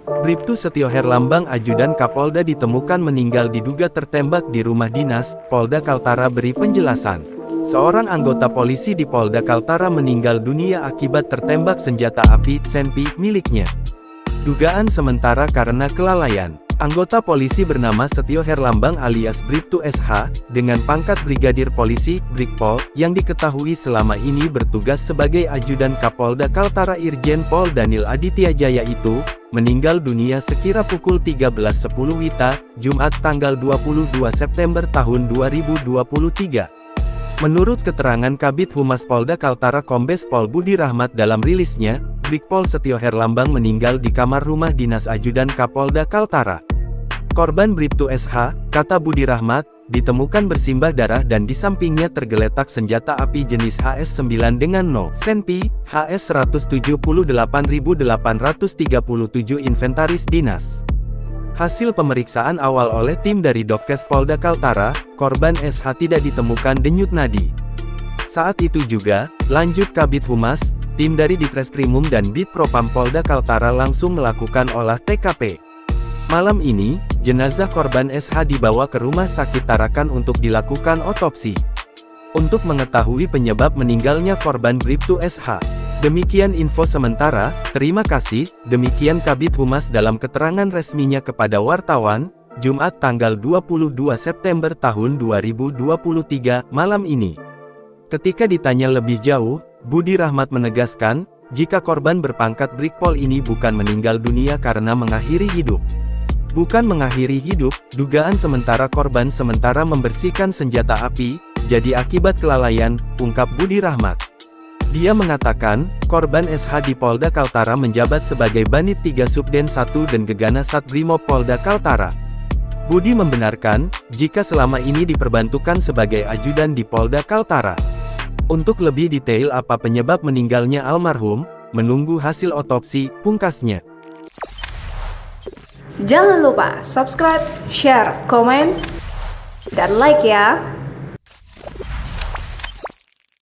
Bribtu Setio Herlambang Ajudan Kapolda ditemukan meninggal diduga tertembak di rumah dinas. Polda Kaltara beri penjelasan. Seorang anggota polisi di Polda Kaltara meninggal dunia akibat tertembak senjata api Senpi miliknya. Dugaan sementara karena kelalaian. Anggota polisi bernama Setio Herlambang alias Bribtu SH, dengan pangkat Brigadir Polisi, Brigpol, yang diketahui selama ini bertugas sebagai Ajudan Kapolda Kaltara Irjen Pol Danil Aditya Jaya itu, meninggal dunia sekira pukul 13.10 WITA, Jumat tanggal 22 September tahun 2023. Menurut keterangan Kabid Humas Polda Kaltara Kombes Pol Budi Rahmat dalam rilisnya, Brigpol Setio Herlambang meninggal di kamar rumah dinas Ajudan Kapolda Kaltara. Korban Bribtu SH, kata Budi Rahmat, ditemukan bersimbah darah dan di sampingnya tergeletak senjata api jenis HS-9 dengan no Senpi, HS 178.837 inventaris dinas. Hasil pemeriksaan awal oleh tim dari Dokkes Polda Kaltara, korban SH tidak ditemukan denyut nadi. Saat itu juga, lanjut Kabid Humas, tim dari Ditreskrimum dan Ditpropam Polda Kaltara langsung melakukan olah TKP. Malam ini, jenazah korban SH dibawa ke Rumah Sakit Tarakan untuk dilakukan otopsi. Untuk mengetahui penyebab meninggalnya korban Bribtu SH. Demikian info sementara, terima kasih. Demikian Kabid Humas dalam keterangan resminya kepada wartawan, Jumat tanggal 22 September tahun 2023, malam ini. Ketika ditanya lebih jauh, Budi Rahmat menegaskan, jika korban berpangkat Brigpol ini bukan meninggal dunia karena mengakhiri hidup. Bukan mengakhiri hidup, dugaan sementara korban sementara membersihkan senjata api, jadi akibat kelalaian, ungkap Budi Rahmat. Dia mengatakan, korban SH di Polda Kaltara menjabat sebagai Banit 3 Subden 1 dan Gegana Satbrimob Polda Kaltara. Budi membenarkan, jika selama ini diperbantukan sebagai ajudan di Polda Kaltara. Untuk lebih detail apa penyebab meninggalnya almarhum, menunggu hasil otopsi, pungkasnya. Jangan lupa subscribe, share, komen, dan like ya.